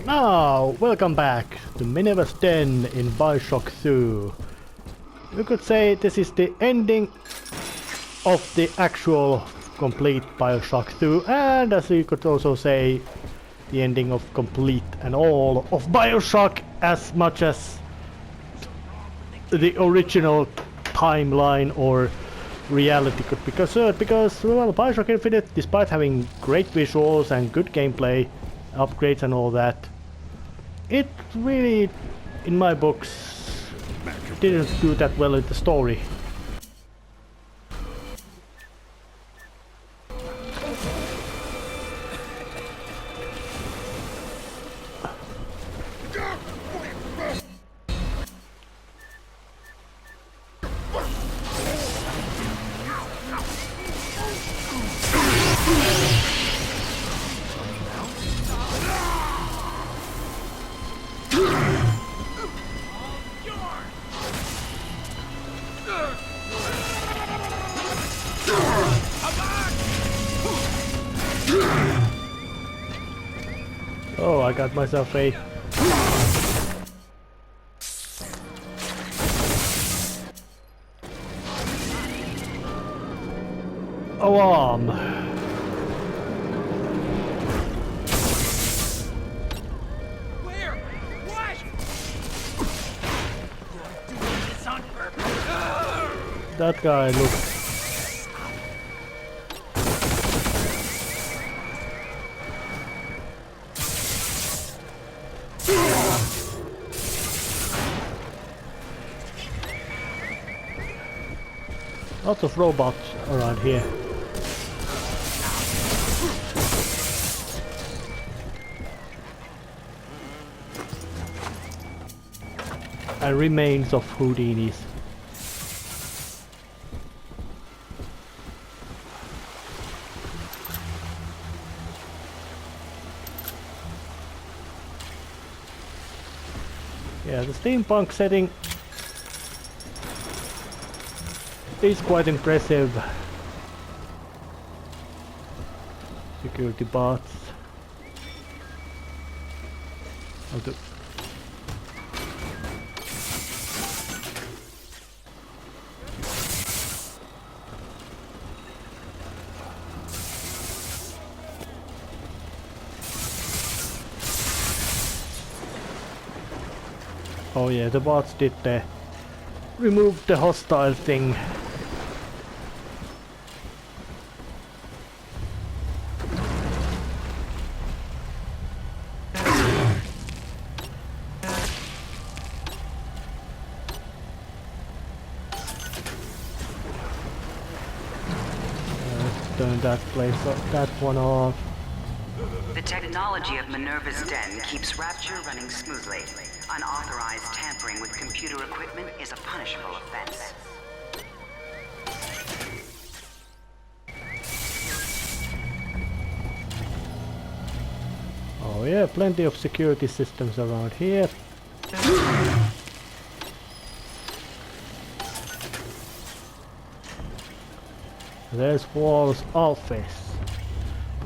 Now, welcome back to Minerva's Den in BioShock 2. You could say this is the ending of the actual complete BioShock 2, and as you could also say, the ending of complete and all of BioShock, as much as the original timeline or reality could be concerned, because well, BioShock Infinite, despite having great visuals and good gameplay, upgrades and all that, it really, in my books, didn't do that well in the story. Oh, I got myself a... alarm. Where? What? You're doing this on purpose. That guy looks... lots of robots around here. And remains of Houdinis. Yeah, the steampunk setting is quite impressive. Security bots. Oh yeah, the bots did remove the hostile thing. Turn that place, that one off. The technology of Minerva's den keeps Rapture running smoothly. Unauthorized tampering with computer equipment is a punishable offense. Oh yeah, plenty of security systems around here. There's Wall's office.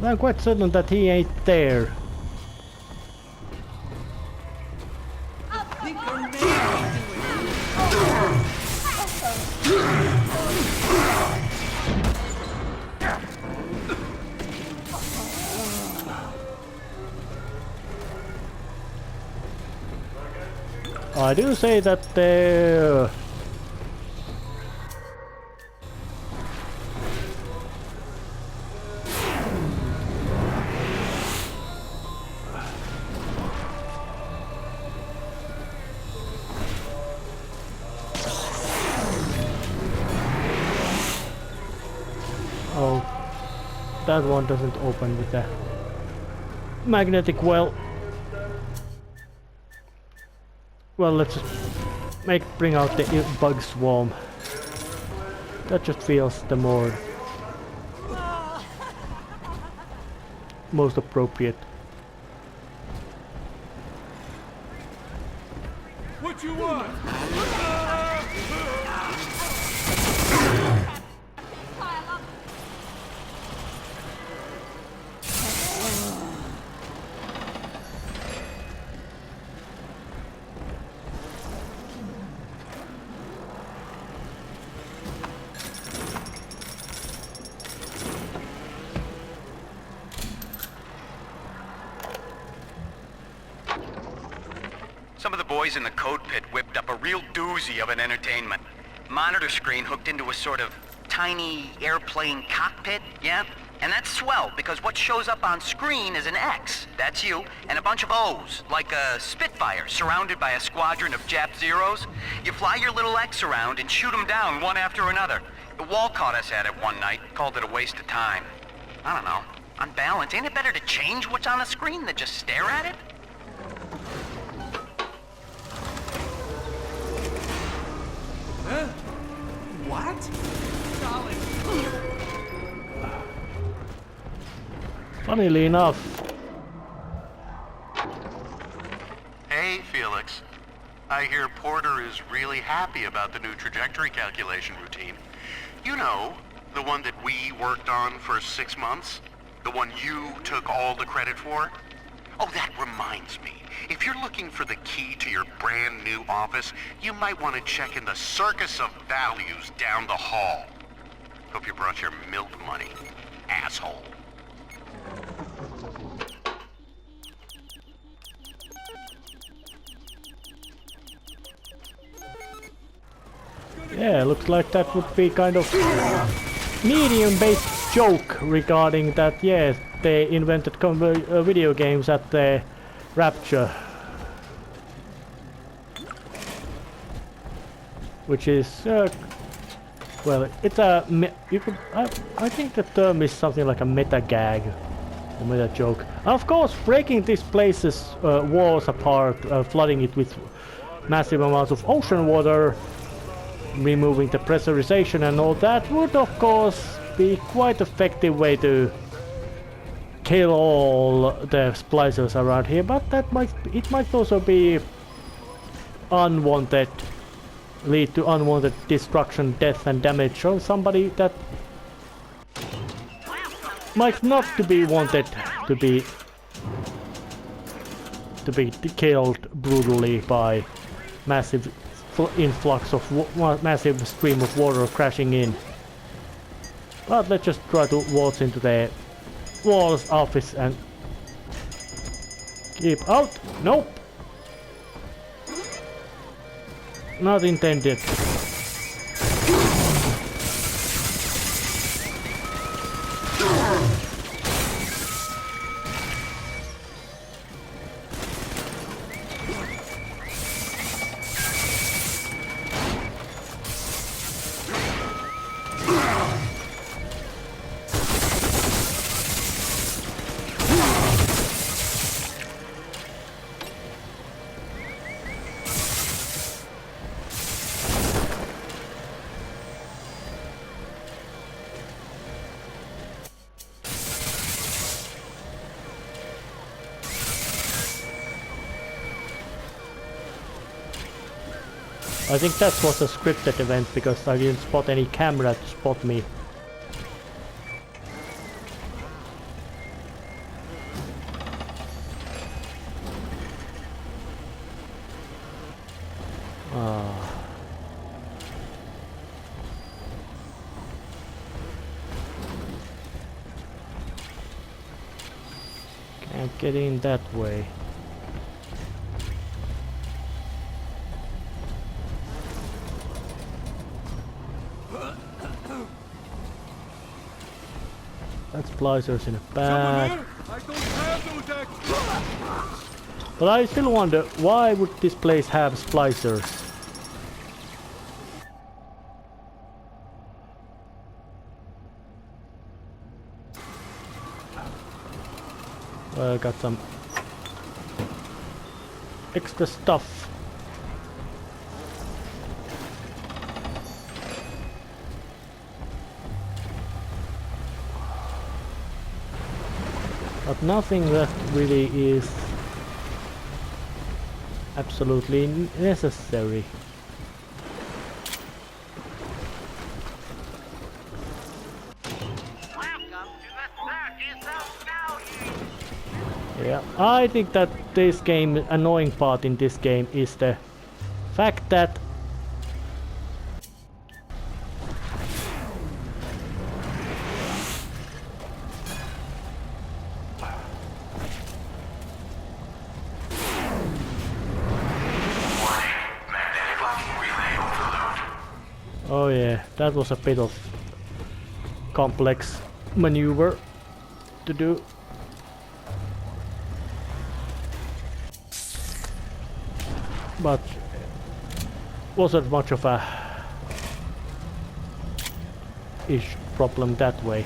But I'm quite certain that he ain't there. I do say that oh, that one doesn't open with the magnetic well. Well, let's bring out the bug swarm. That just feels the most appropriate. What you want? Some of the boys in the code pit whipped up a real doozy of an entertainment. Monitor screen hooked into a sort of tiny airplane cockpit, yeah? And that's swell, because what shows up on screen is an X, that's you, and a bunch of O's, like a Spitfire surrounded by a squadron of Jap Zeros. You fly your little X around and shoot them down one after another. The wall caught us at it one night, called it a waste of time. I don't know. On balance, ain't it better to change what's on the screen than just stare at it? Huh? What? Golly. Funnily enough. Hey, Felix. I hear Porter is really happy about the new trajectory calculation routine. You know, the one that we worked on for 6 months? The one you took all the credit for? Oh, that reminds me. If you're looking for the key to your brand new office, you might want to check in the Circus of Values down the hall. Hope you brought your milk money, asshole. Yeah, looks like that would be kind of medium-based joke regarding that, yes, they invented video games at the Rapture. Which is, well, it's a, I think the term is something like a meta gag, or meta joke. Of course, breaking this place's walls apart, flooding it with massive amounts of ocean water, removing the pressurization and all that would of course be quite effective way to kill all the splicers around here, but that it might also be unwanted, lead to unwanted destruction, death and damage on somebody that might not to be wanted to be killed brutally by massive influx of massive stream of water crashing in. But let's just try to waltz into the wall's office and keep out. Nope. Not intended. I think that was a scripted event because I didn't spot any camera to spot me. Can't get in that way. That's splicers in the back. I don't have those extras. But I still wonder, why would this place have splicers? Well, I got some extra stuff. But nothing that really is absolutely necessary. Yeah, I think that this game, annoying part in this game is the fact that That was a bit of complex maneuver to do. But wasn't much of a problem that way.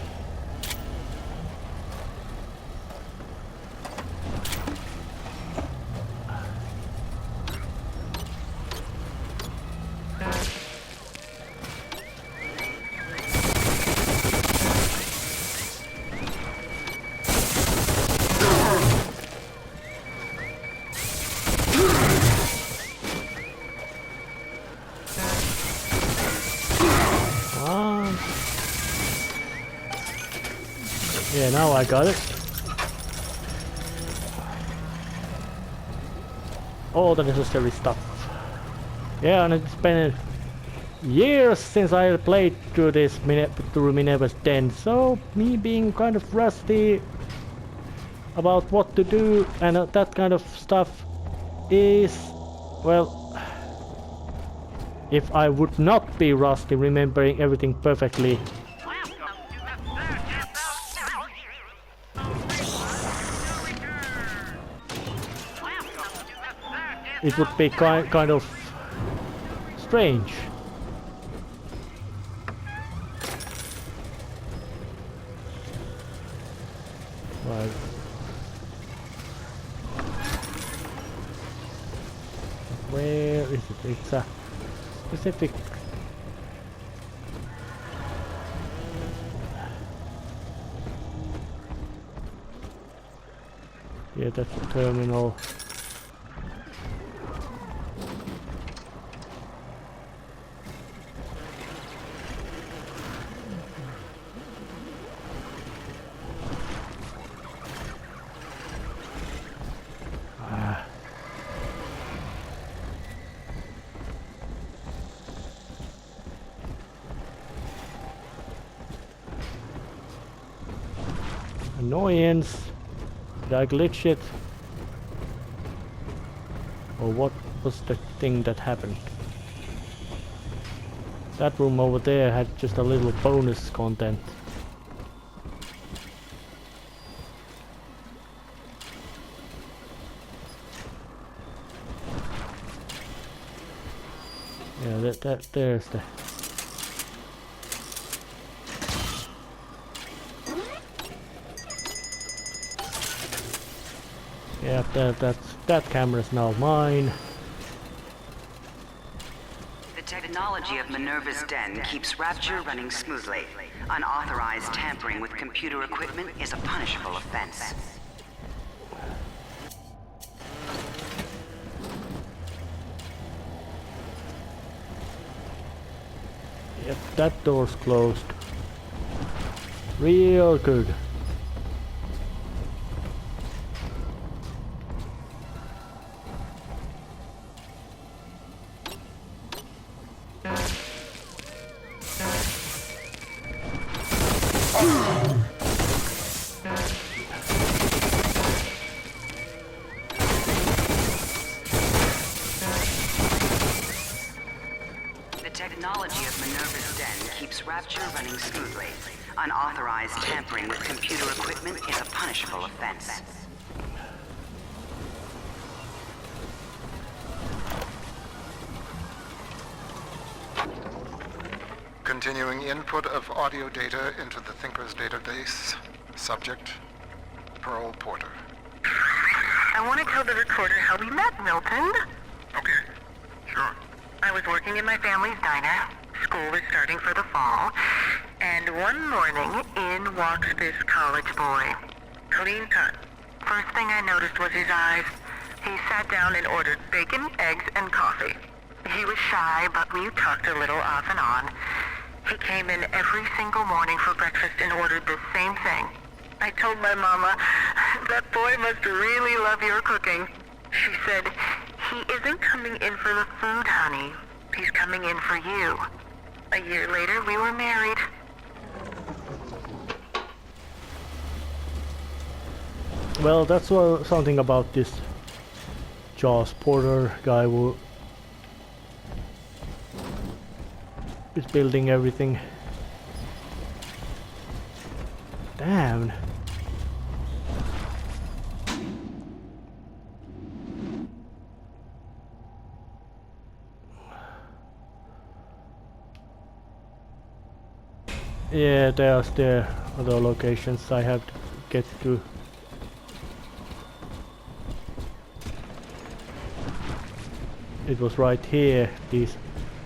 Yeah, now I got it. All the necessary stuff. Yeah, and it's been years since I played through this through Minerva's Den, so me being kind of rusty about what to do and that kind of stuff is, well, if I would not be rusty remembering everything perfectly, it would be kind of strange. Right. Where is it? It's a specific. Yeah, that's the terminal. Annoyance. Did I glitch it? Or what was the thing that happened? That room over there had just a little bonus content. Yeah, there's the. Yeah, that camera's now mine. The technology of Minerva's Den keeps Rapture running smoothly. Unauthorized tampering with computer equipment is a punishable offense. Yep, that door's closed. Real good. The technology of Minerva's Den keeps Rapture running smoothly. Unauthorized tampering with computer equipment is a punishable offense. Continuing input of audio data into the Thinker's database. Subject, Pearl Porter. I want to tell the recorder how we met, Milton. Okay, sure. I was working in my family's diner. School was starting for the fall. And one morning, in walks this college boy. Clean cut. First thing I noticed was his eyes. He sat down and ordered bacon, eggs, and coffee. He was shy, but we talked a little off and on. He came in every single morning for breakfast and ordered the same thing. I told my mama, that boy must really love your cooking. She said, he isn't coming in for the food, honey. He's coming in for you. A year later, we were married. Well, that's something about this Jaws Porter guy who is building everything. Damn. Yeah, there's the other locations I have to get to. It was right here, these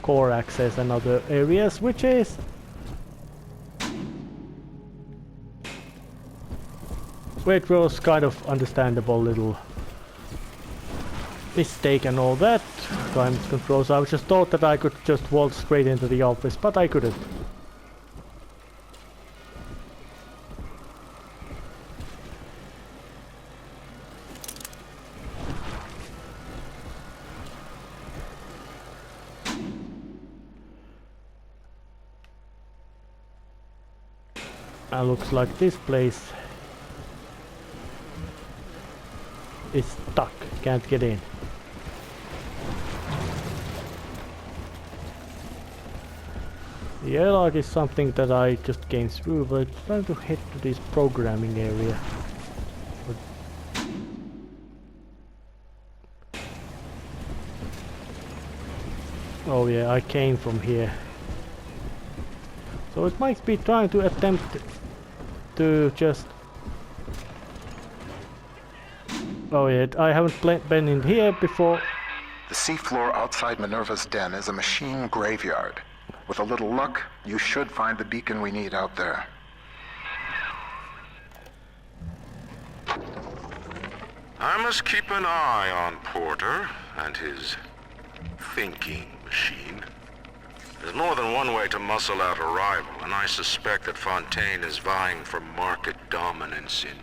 core access and other areas, which is which was kind of understandable little mistake and all that. Time controls. I just thought that I could just waltz straight into the office, but I couldn't. Looks like this place is stuck, can't get in. The airlock is something that I just came through, but I'm trying to head to this programming area. Oh yeah, I came from here. So it might be trying to attempt to just... Oh yeah, I haven't been in here before. The seafloor outside Minerva's den is a machine graveyard. With a little luck, you should find the beacon we need out there. I must keep an eye on Porter and his thinking machine. There's more than one way to muscle out a rival, and I suspect that Fontaine is vying for market dominance in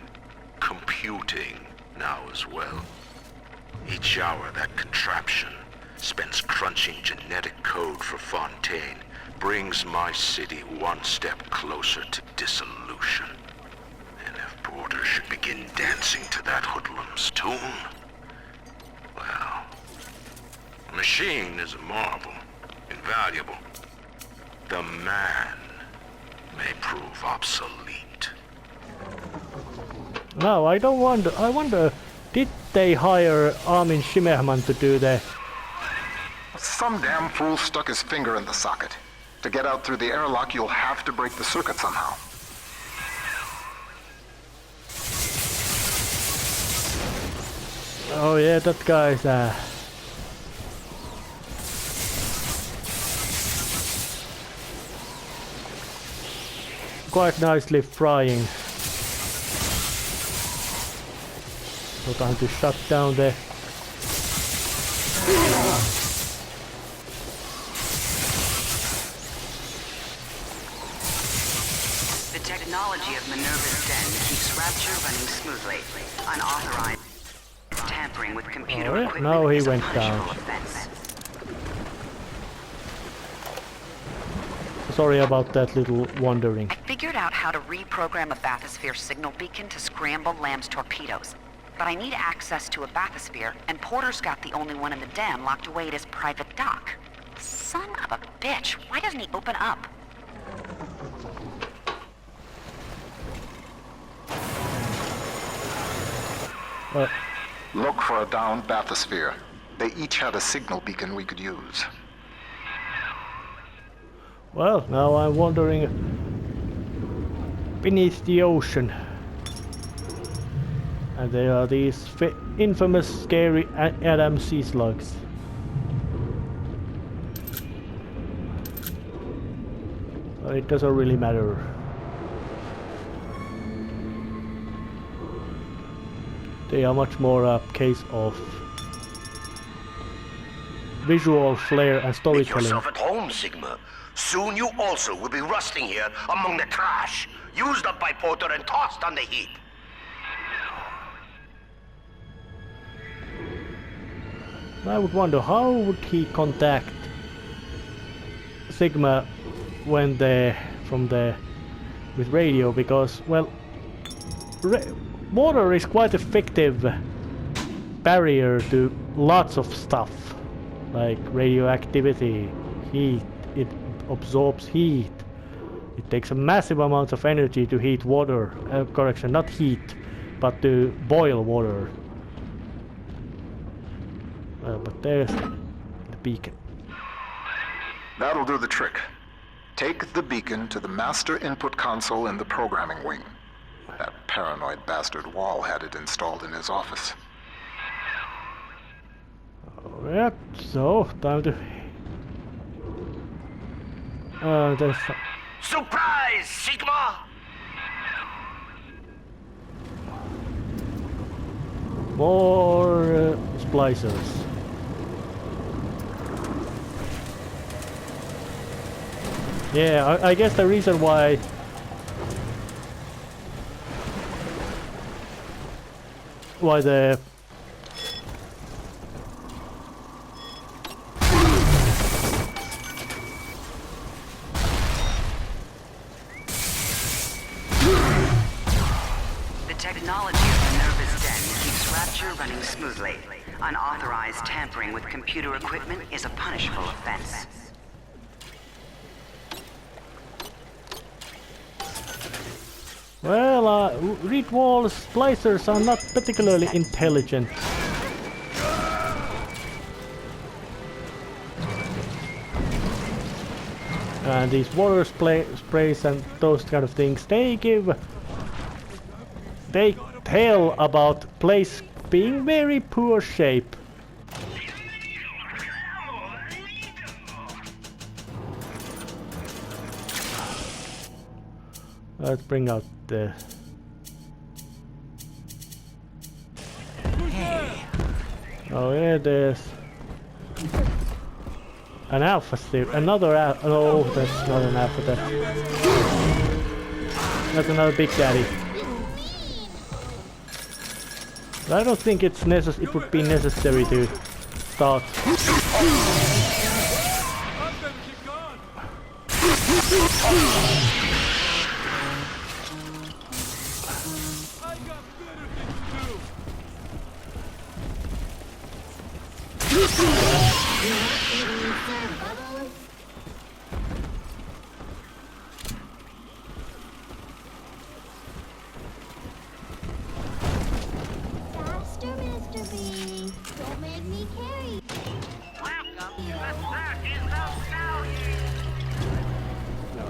computing now as well. Each hour that contraption spends crunching genetic code for Fontaine brings my city one step closer to dissolution. And if Porter should begin dancing to that hoodlum's tune, well, the machine is a marvel, invaluable. The man may prove obsolete. No, I don't wonder. I wonder, did they hire Armin Shimmerman to do that? Some damn fool stuck his finger in the socket. To get out through the airlock, you'll have to break the circuit somehow. Oh yeah, that guy's quite nicely frying. So time to shut down the... The technology of Minerva's den keeps Rapture running smoothly. Unauthorized tampering with computer Oh, yeah. equipment Now he is a went punishable down. offense. Sorry about that little wandering. I figured out how to reprogram a bathysphere signal beacon to scramble Lamb's torpedoes. But I need access to a bathysphere, and Porter's got the only one in the den locked away at his private dock. Son of a bitch, why doesn't he open up? Look for a downed bathysphere. They each had a signal beacon we could use. Well, now I'm wandering beneath the ocean. And there are these infamous scary Adam sea slugs. But it doesn't really matter. They are much more a case of visual flair and Make storytelling. yourself at home, Sigma. Soon you also will be rusting here among the trash, used up by Porter and tossed on the heap. I would wonder how would he contact Sigma when they're from there with radio, because well, water is quite effective barrier to lots of stuff like radioactivity, heat, absorbs heat. It takes a massive amount of energy to heat water. Correction, not heat, but to boil water. But there's the beacon. That'll do the trick. Take the beacon to the master input console in the programming wing. That paranoid bastard Wall had it installed in his office. Alright, so time to... there's... Surprise, Sigma! More splicers. Yeah, I guess the reason why the technology of Minerva's den keeps Rapture running smoothly. Unauthorized tampering with computer equipment is a punishable offense. well, Reed Wall's splicers are not particularly intelligent. And these water sprays and those kind of things, they tell about place being very poor shape. Let's bring out the... Oh yeah, there's an alpha still, another alpha. No, that's not an alpha. That's another big daddy. I don't think it's it would be necessary to start.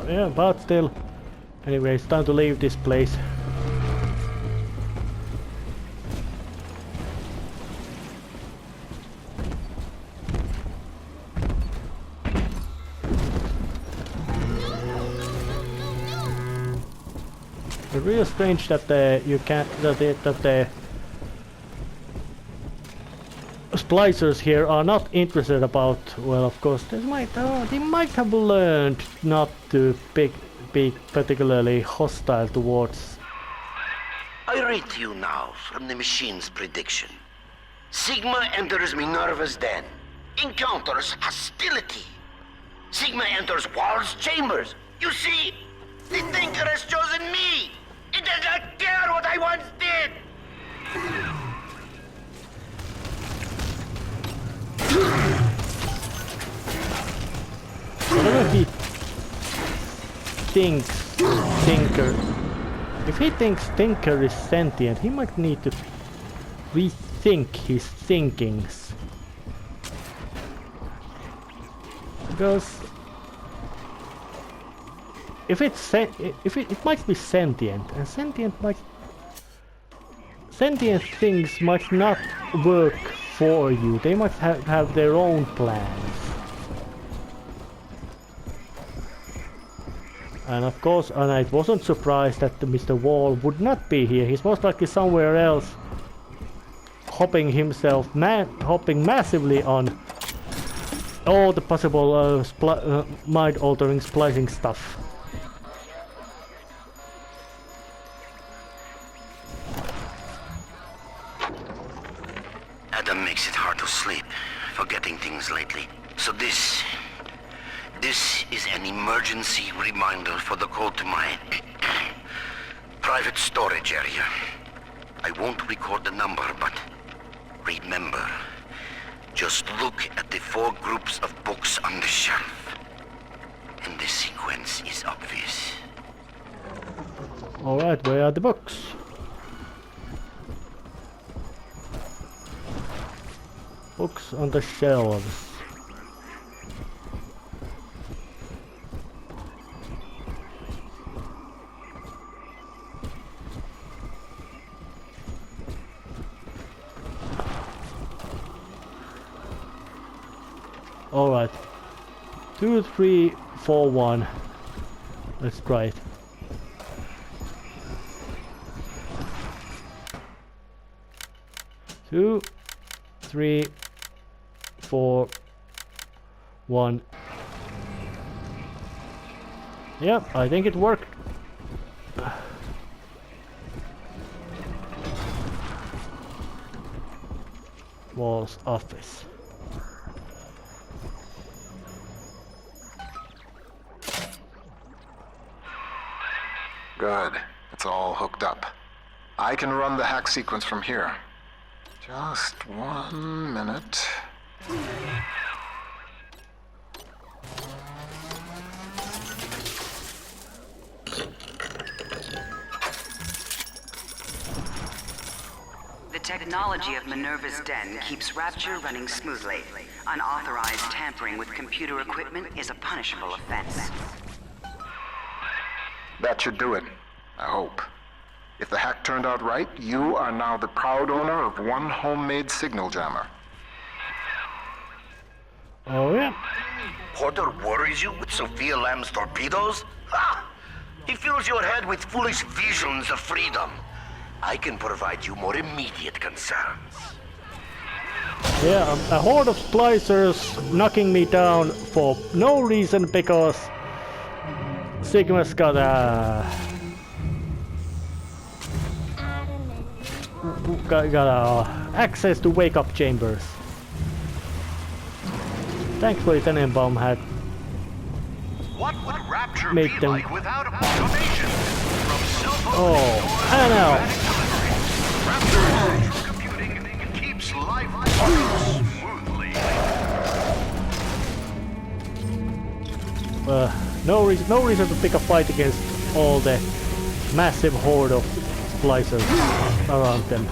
Yeah, but still. Anyway, it's time to leave this place. It's real strange that the splicers here are not interested about, well, of course, they might have learned not to be particularly hostile towards. I read to you now from the machine's prediction. Sigma enters Minerva's den, encounters hostility. Sigma enters Wall's chambers. You see, the Thinker has chosen me. It does not care what I once did. Whatever he thinks Thinker, if he thinks Thinker is sentient, he might need to rethink his thinkings. Because if it might be sentient, and sentient things might not work for you. They might have their own plans. And of course, and I wasn't surprised that Mr. Wall would not be here. He's most likely somewhere else, hopping massively on all the possible mind-altering splicing stuff. Adam makes it hard to sleep, forgetting things lately. So this is an emergency reminder for the code to my private storage area. I won't record the number, but remember, just look at the 4 groups of books on the shelf. And office. Alright, where are the books? Books on the shelves. Alright. 2, 3, 4, 1. Let's try it. Two, 3, 4, 1. Yep, I think it worked. Wall's office. Good. It's all hooked up. I can run the hack sequence from here. Just 1 minute. The technology of Minerva's den keeps Rapture running smoothly. Unauthorized tampering with computer equipment is a punishable offense. That should do it. I hope. If the hack turned out right, you are now the proud owner of one homemade signal jammer. Oh yeah. Porter worries you with Sophia Lamb's torpedoes? Ha! He fills your head with foolish visions of freedom. I can provide you more immediate concerns. Yeah, a horde of splicers knocking me down for no reason because Sigma's got access to wake-up chambers. Thankfully, Tenenbaum had What would Rapture made be them. like without automation? From cell phone Oh, I don't know. Rapture computing keeps life running smoothly. No reason to pick a fight against all the massive horde of splicers around them.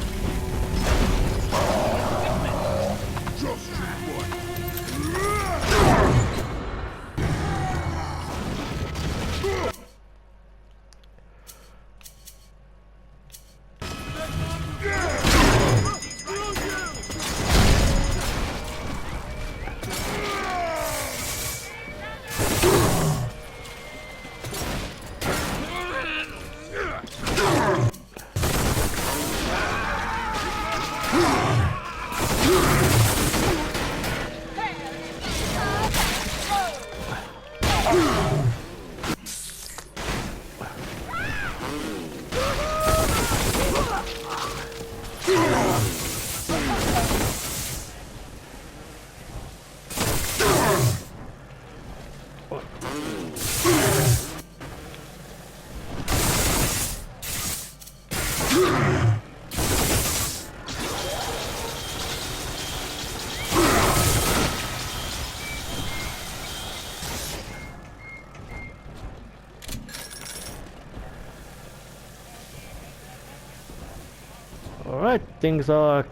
Alright, things are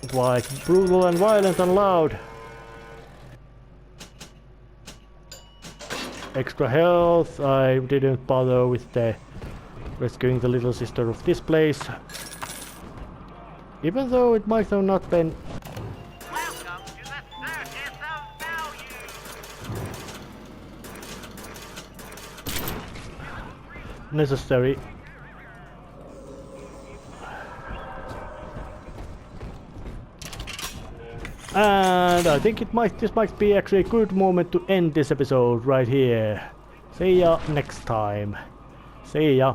quite brutal and violent and loud. Extra health, I didn't bother with the rescuing the little sister of this place. Even though it might have not been Welcome to the Circus of Value! necessary. And I think this might be actually a good moment to end this episode right here. See ya next time. See ya.